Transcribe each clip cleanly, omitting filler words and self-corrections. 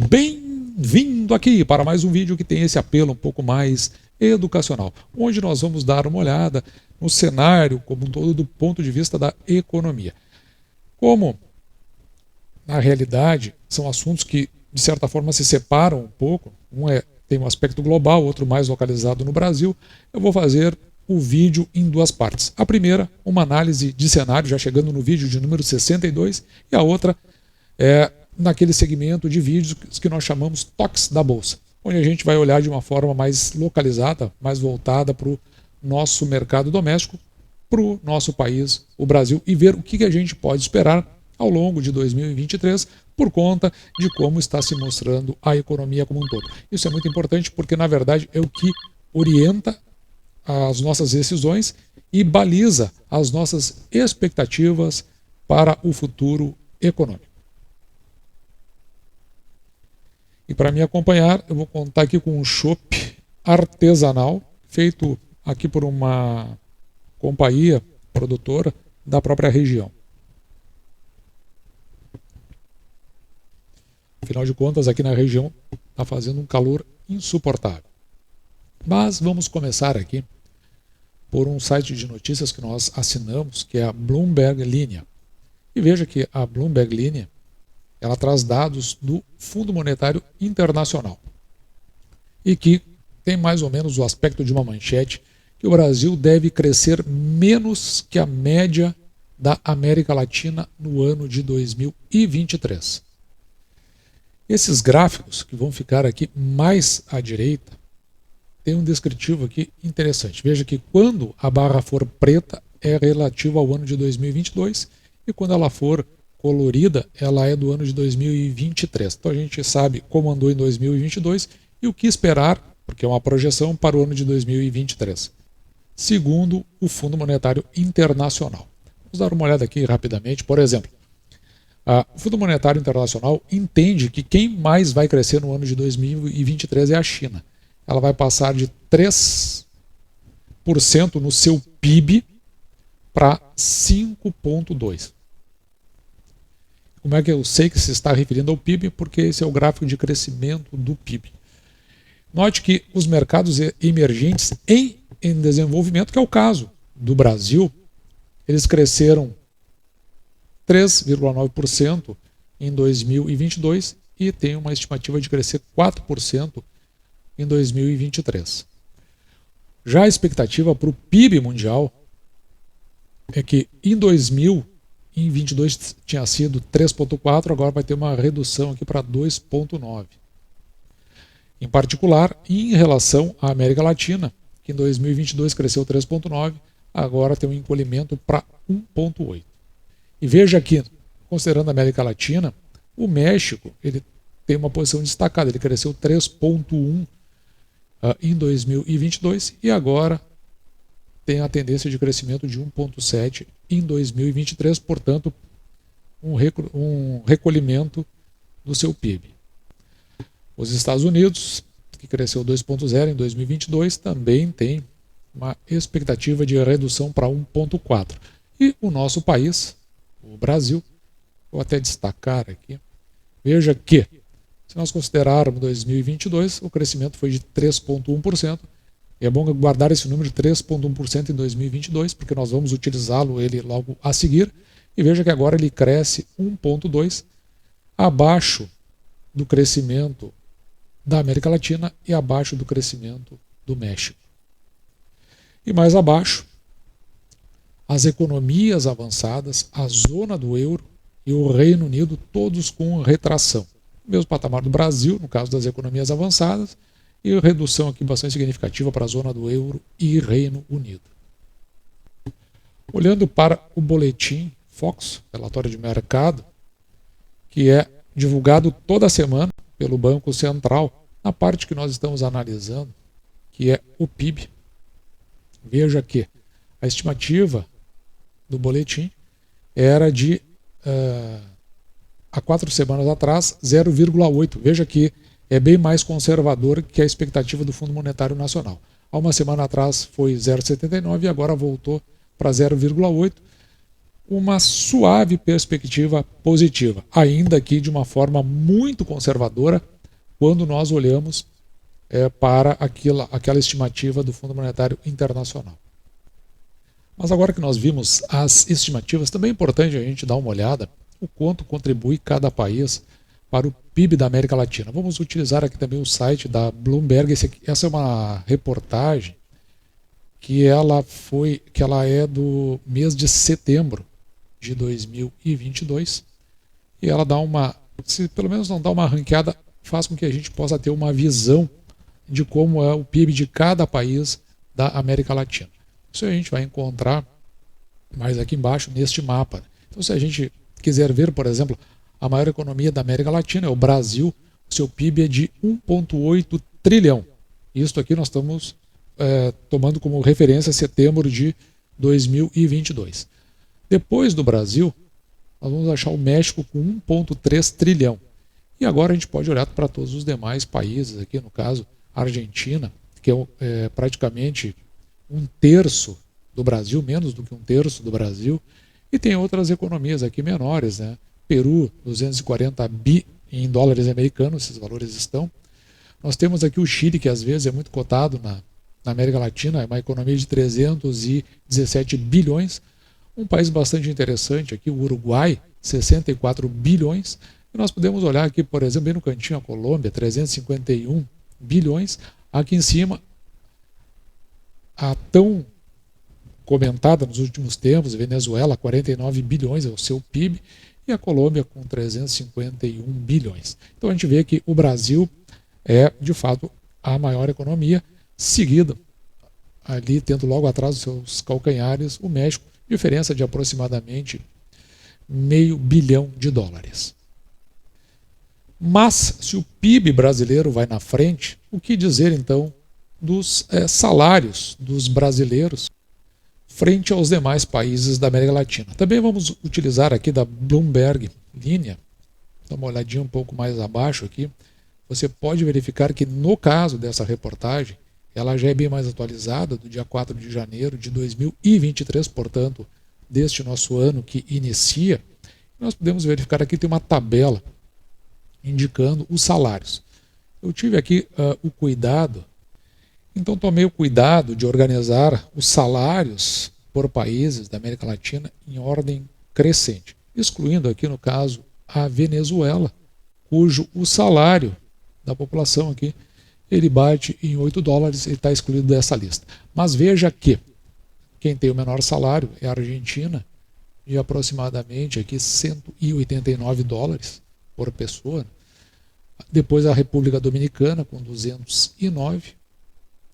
Bem-vindo aqui para mais um vídeo que tem esse apelo um pouco mais educacional, onde nós vamos dar uma olhada no cenário como um todo do ponto de vista da economia. Como, na realidade, são assuntos que, de certa forma, se separam um pouco, tem um aspecto global, outro mais localizado no Brasil, eu vou fazer o vídeo em duas partes. A primeira, uma análise de cenário, já chegando no vídeo de número 62, e a outra é naquele segmento de vídeos que nós chamamos toques da Bolsa, onde a gente vai olhar de uma forma mais localizada, mais voltada para o nosso mercado doméstico, para o nosso país, o Brasil, e ver o que a gente pode esperar ao longo de 2023 por conta de como está se mostrando a economia como um todo. Isso é muito importante porque, na verdade, é o que orienta as nossas decisões e baliza as nossas expectativas para o futuro econômico. E para me acompanhar, eu vou contar aqui com um chopp artesanal, feito aqui por uma companhia produtora da própria região. Afinal de contas, aqui na região está fazendo um calor insuportável. Mas vamos começar aqui por um site de notícias que nós assinamos, que é a Bloomberg Linha. E veja que a Bloomberg Linha ela traz dados do Fundo Monetário Internacional e que tem mais ou menos o aspecto de uma manchete que o Brasil deve crescer menos que a média da América Latina no ano de 2023. Esses gráficos que vão ficar aqui mais à direita tem um descritivo aqui interessante. Veja que quando a barra for preta é relativa ao ano de 2022 e quando ela for colorida, ela é do ano de 2023. Então a gente sabe como andou em 2022 e o que esperar, porque é uma projeção para o ano de 2023, segundo o Fundo Monetário Internacional. Vamos dar uma olhada aqui rapidamente. Por exemplo, o Fundo Monetário Internacional entende que quem mais vai crescer no ano de 2023 é a China. Ela vai passar de 3% no seu PIB para 5,2%. Como é que eu sei que se está referindo ao PIB? Porque esse é o gráfico de crescimento do PIB. Note que os mercados emergentes em desenvolvimento, que é o caso do Brasil, eles cresceram 3,9% em 2022 e tem uma estimativa de crescer 4% em 2023. Já a expectativa para o PIB mundial é que em 2022 tinha sido 3,4%, agora vai ter uma redução aqui para 2,9%. Em particular, em relação à América Latina, que em 2022 cresceu 3,9%, agora tem um encolhimento para 1,8%. E veja aqui, considerando a América Latina, o México ele tem uma posição destacada, ele cresceu 3,1% em 2022 e agora tem a tendência de crescimento de 1,7% em 2023, portanto, um recolhimento do seu PIB. Os Estados Unidos, que cresceu 2,0% em 2022, também tem uma expectativa de redução para 1,4%. E o nosso país, o Brasil, vou até destacar aqui, veja que, se nós considerarmos 2022, o crescimento foi de 3,1%. E é bom guardar esse número de 3,1% em 2022, porque nós vamos utilizá-lo ele logo a seguir. E veja que agora ele cresce 1,2%, abaixo do crescimento da América Latina e abaixo do crescimento do México. E mais abaixo, as economias avançadas, a zona do euro e o Reino Unido, todos com retração. O mesmo patamar do Brasil, no caso das economias avançadas, e redução aqui bastante significativa para a zona do euro e Reino Unido. Olhando para o boletim Fox, relatório de mercado, que é divulgado toda semana pelo Banco Central, na parte que nós estamos analisando, que é o PIB. Veja que a estimativa do boletim era de, há 4 semanas atrás, 0,8%. Veja que é bem mais conservador que a expectativa do Fundo Monetário Nacional. Há uma semana atrás foi 0,79% e agora voltou para 0,8%. Uma suave perspectiva positiva, ainda que de uma forma muito conservadora, quando nós olhamos para aquela estimativa do Fundo Monetário Internacional. Mas agora que nós vimos as estimativas, também é importante a gente dar uma olhada o quanto contribui cada país para o PIB da América Latina. Vamos utilizar aqui também o site da Bloomberg. Essa é uma reportagem que ela é do mês de setembro de 2022 e ela dá uma, se pelo menos não dá uma ranqueada, faz com que a gente possa ter uma visão de como é o PIB de cada país da América Latina. Isso a gente vai encontrar mais aqui embaixo neste mapa. Então, se a gente quiser ver, por exemplo, a maior economia da América Latina é o Brasil, o seu PIB é de 1,8 trilhão. Isso aqui nós estamos tomando como referência setembro de 2022. Depois do Brasil, nós vamos achar o México com 1,3 trilhão. E agora a gente pode olhar para todos os demais países, aqui no caso, a Argentina, que é praticamente um terço do Brasil, menos do que um terço do Brasil, e tem outras economias aqui menores, né? Peru, 240 bi em dólares americanos, esses valores estão. Nós temos aqui o Chile, que às vezes é muito cotado na América Latina, é uma economia de 317 bilhões. Um país bastante interessante aqui, o Uruguai, 64 bilhões. E nós podemos olhar aqui, por exemplo, bem no cantinho, a Colômbia, 351 bilhões. Aqui em cima, a tão comentada nos últimos tempos, Venezuela, 49 bilhões é o seu PIB, e a Colômbia com 351 bilhões. Então a gente vê que o Brasil é, de fato, a maior economia, seguida ali, tendo logo atrás dos seus calcanhares, o México, diferença de aproximadamente $500 bilhão. Mas, se o PIB brasileiro vai na frente, o que dizer então dos salários dos brasileiros frente aos demais países da América Latina? Também vamos utilizar aqui da Bloomberg linha, dá uma olhadinha um pouco mais abaixo aqui. Você pode verificar que no caso dessa reportagem, ela já é bem mais atualizada, do dia 4 de janeiro de 2023, portanto, deste nosso ano que inicia. Nós podemos verificar aqui, tem uma tabela indicando os salários. Eu tive aqui o cuidado, então tomei o cuidado de organizar os salários por países da América Latina em ordem crescente, excluindo aqui no caso a Venezuela, cujo o salário da população aqui ele bate em $8, ele está excluído dessa lista. Mas veja que quem tem o menor salário é a Argentina, de aproximadamente aqui $189 por pessoa. Depois a República Dominicana com 209,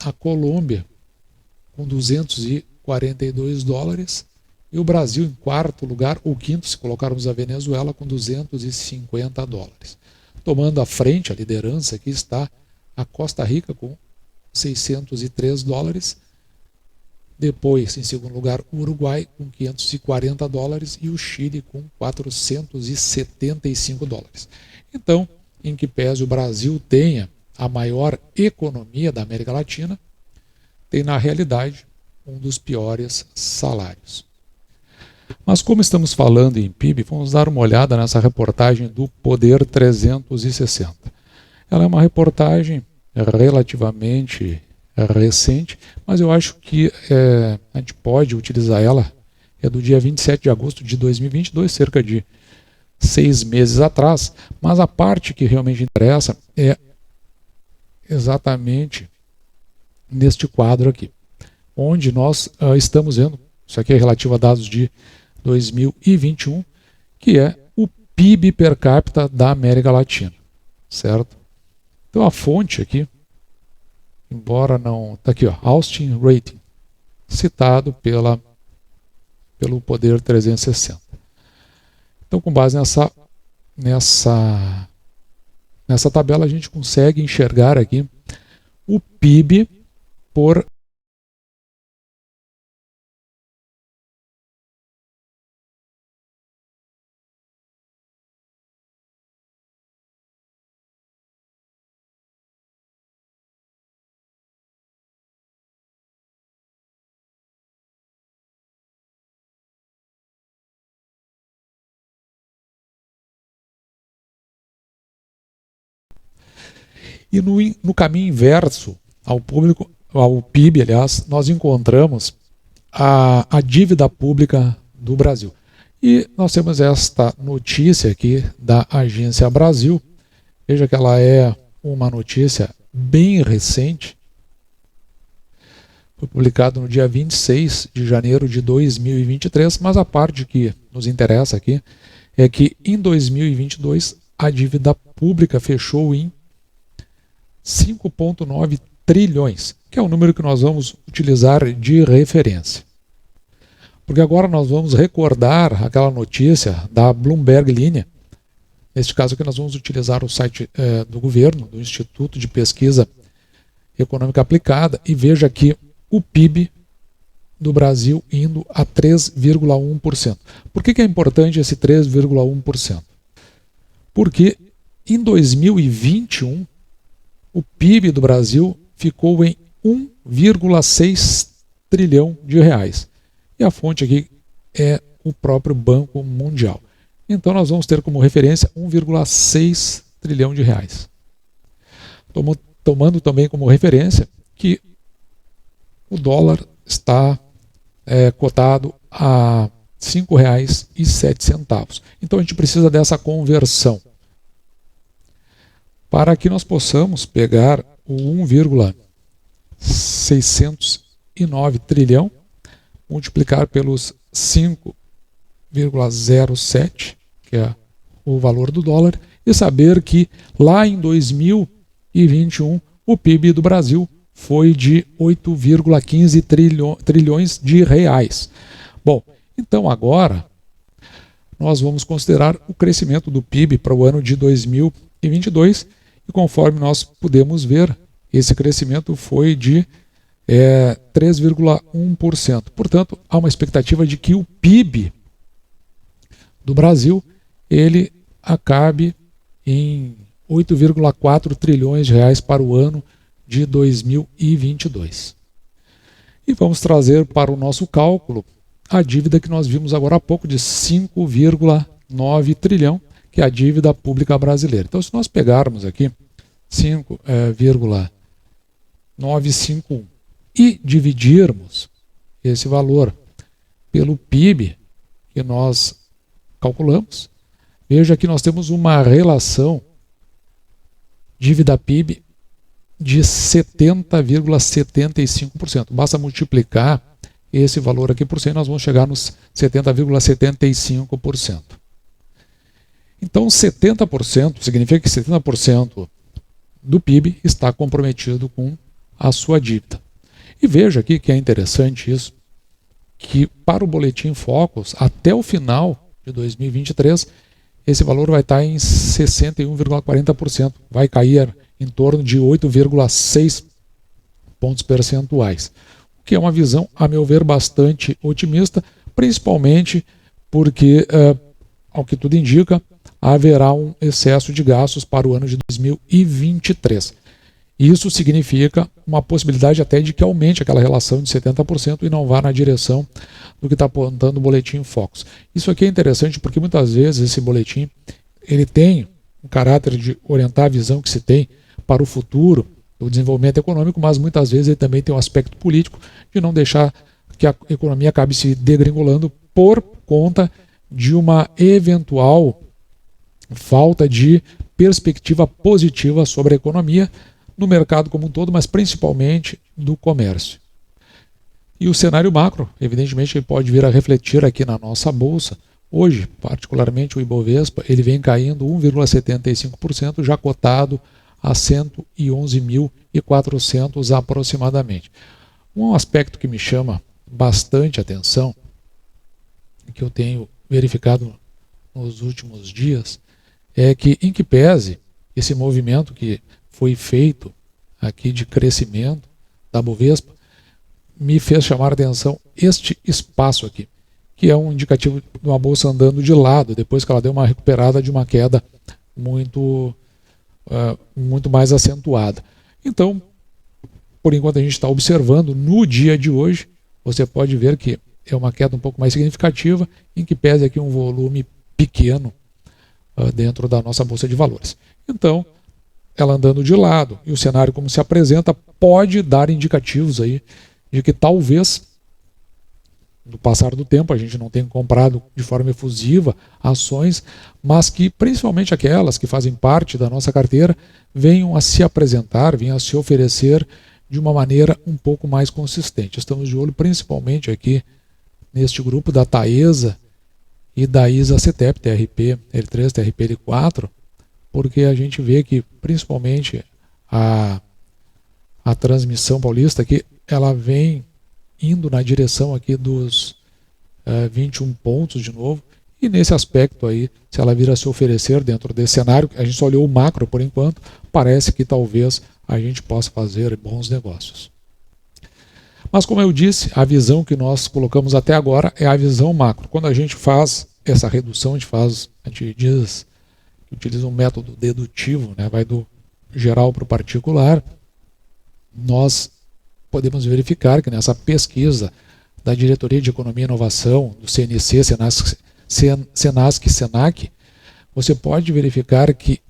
a Colômbia com $242 e o Brasil em quarto lugar, ou quinto, se colocarmos a Venezuela, com $250. Tomando à frente, a liderança, aqui está a Costa Rica com $603. Depois, em segundo lugar, o Uruguai com $540 e o Chile com $475. Então, em que pese o Brasil tenha a maior economia da América Latina, tem na realidade um dos piores salários. Mas como estamos falando em PIB, vamos dar uma olhada nessa reportagem do Poder 360. Ela é uma reportagem relativamente recente, mas eu acho que a gente pode utilizar ela, é do dia 27 de agosto de 2022, cerca de 6 meses atrás, mas a parte que realmente interessa é exatamente neste quadro aqui, onde nós estamos vendo, isso aqui é relativo a dados de 2021, que é o PIB per capita da América Latina, certo? Então a fonte aqui, embora não... Está aqui, ó, Austin Rating, citado pelo Poder 360. Então, com base nessa tabela, a gente consegue enxergar aqui o PIB por E no caminho inverso ao PIB, aliás, nós encontramos a dívida pública do Brasil. E nós temos esta notícia aqui da Agência Brasil. Veja que ela é uma notícia bem recente. Foi publicado no dia 26 de janeiro de 2023, mas a parte que nos interessa aqui é que em 2022 a dívida pública fechou em 5,9 trilhões, que é o número que nós vamos utilizar de referência. Porque agora nós vamos recordar aquela notícia da Bloomberg Linha. Neste caso aqui nós vamos utilizar o site do governo, do Instituto de Pesquisa Econômica Aplicada, e veja aqui o PIB do Brasil indo a 3,1%. Por que é importante esse 3,1%? Porque em 2021 o PIB do Brasil ficou em 1,6 trilhão de reais. E a fonte aqui é o próprio Banco Mundial. Então nós vamos ter como referência 1,6 trilhão de reais. Tomando também como referência que o dólar está cotado a R$ 5,07. Então a gente precisa dessa conversão para que nós possamos pegar o 1,609 trilhão, multiplicar pelos 5,07, que é o valor do dólar, e saber que lá em 2021 o PIB do Brasil foi de 8,15 trilhões de reais. Bom, então agora nós vamos considerar o crescimento do PIB para o ano de 2022 e conforme nós podemos ver, esse crescimento foi de 3,1%. Portanto, há uma expectativa de que o PIB do Brasil ele acabe em 8,4 trilhões de reais para o ano de 2022. E vamos trazer para o nosso cálculo a dívida que nós vimos agora há pouco de 5,9 trilhão, que é a dívida pública brasileira. Então, se nós pegarmos aqui 5,951 e dividirmos esse valor pelo PIB que nós calculamos, veja que nós temos uma relação dívida-PIB de 70,75%. Basta multiplicar esse valor aqui por 100, nós vamos chegar nos 70,75%. Então, 70% significa que 70% do PIB está comprometido com a sua dívida. E veja aqui que é interessante isso, que para o Boletim Focus, até o final de 2023, esse valor vai estar em 61,40%, vai cair em torno de 8,6 pontos percentuais. O que é uma visão, a meu ver, bastante otimista, principalmente porque, ao que tudo indica, haverá um excesso de gastos para o ano de 2023. Isso significa uma possibilidade até de que aumente aquela relação de 70% e não vá na direção do que está apontando o Boletim Focus. Isso aqui é interessante porque muitas vezes esse boletim ele tem um caráter de orientar a visão que se tem para o futuro do desenvolvimento econômico, mas muitas vezes ele também tem um aspecto político de não deixar que a economia acabe se degringolando por conta de uma eventual falta de perspectiva positiva sobre a economia no mercado como um todo, mas principalmente do comércio. E o cenário macro, evidentemente, ele pode vir a refletir aqui na nossa bolsa. Hoje, particularmente o Ibovespa, ele vem caindo 1,75%, já cotado a 111.400 aproximadamente. Um aspecto que me chama bastante atenção, que eu tenho verificado nos últimos dias, é que, em que pese esse movimento que foi feito aqui de crescimento da Bovespa, me fez chamar a atenção este espaço aqui, que é um indicativo de uma bolsa andando de lado, depois que ela deu uma recuperada de uma queda muito mais acentuada. Então, por enquanto a gente está observando, no dia de hoje, você pode ver que é uma queda um pouco mais significativa, em que pese aqui um volume pequeno dentro da nossa Bolsa de Valores. Então, ela andando de lado e o cenário como se apresenta pode dar indicativos aí de que talvez no passar do tempo a gente não tenha comprado de forma efusiva ações, mas que principalmente aquelas que fazem parte da nossa carteira venham a se apresentar, venham a se oferecer de uma maneira um pouco mais consistente. Estamos de olho principalmente aqui neste grupo da Taesa e da ISA-CETEP, TRP L3, TRP L4, porque a gente vê que principalmente a transmissão paulista aqui, ela vem indo na direção aqui dos 21 pontos de novo, e nesse aspecto aí, se ela vir a se oferecer dentro desse cenário, a gente só olhou o macro por enquanto, parece que talvez a gente possa fazer bons negócios. Mas como eu disse, a visão que nós colocamos até agora é a visão macro. Quando a gente faz essa redução, a gente diz que utiliza um método dedutivo, né, vai do geral para o particular, nós podemos verificar que nessa pesquisa da Diretoria de Economia e Inovação, do CNC, Senasc e Senac, você pode verificar que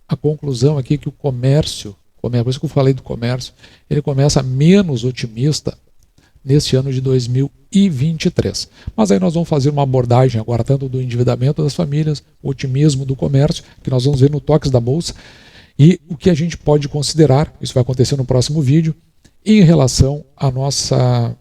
a conclusão aqui é que o comércio, por isso que eu falei do comércio, ele começa menos otimista neste ano de 2023. Mas aí nós vamos fazer uma abordagem agora tanto do endividamento das famílias, o otimismo do comércio, que nós vamos ver no Toques da Bolsa, e o que a gente pode considerar, isso vai acontecer no próximo vídeo, em relação à nossa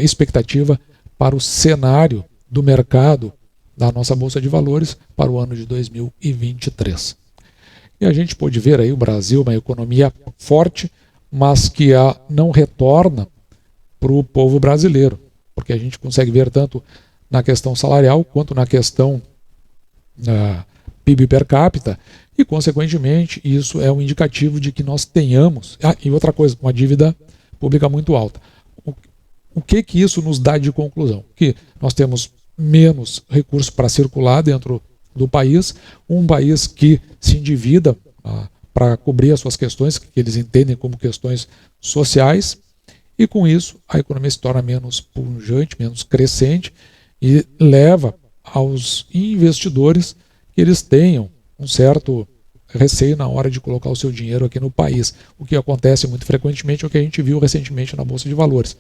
expectativa para o cenário do mercado da nossa Bolsa de Valores para o ano de 2023. E a gente pode ver aí o Brasil, uma economia forte, mas que não retorna para o povo brasileiro, porque a gente consegue ver tanto na questão salarial quanto na questão PIB per capita, e consequentemente isso é um indicativo de que nós tenhamos, e outra coisa, uma dívida pública muito alta. O que isso nos dá de conclusão? Que nós temos menos recursos para circular dentro do país, um país que se endivida para cobrir as suas questões, que eles entendem como questões sociais, e com isso a economia se torna menos pujante, menos crescente, e leva aos investidores que eles tenham um certo receio na hora de colocar o seu dinheiro aqui no país. O que acontece muito frequentemente é o que a gente viu recentemente na Bolsa de Valores.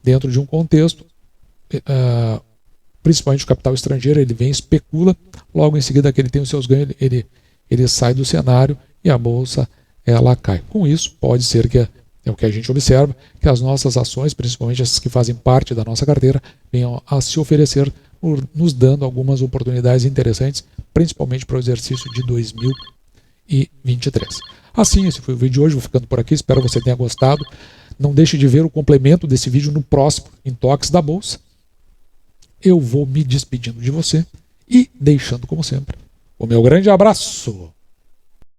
Dentro de um contexto, principalmente o capital estrangeiro, ele vem, especula, logo em seguida que ele tem os seus ganhos, ele sai do cenário e a Bolsa ela cai. Com isso, pode ser que, é o que a gente observa, que as nossas ações, principalmente essas que fazem parte da nossa carteira, venham a se oferecer, nos dando algumas oportunidades interessantes, principalmente para o exercício de 2023. Assim, esse foi o vídeo de hoje, vou ficando por aqui, espero que você tenha gostado. Não deixe de ver o complemento desse vídeo no próximo, em Toques da Bolsa. Eu vou me despedindo de você e deixando, como sempre, o meu grande abraço.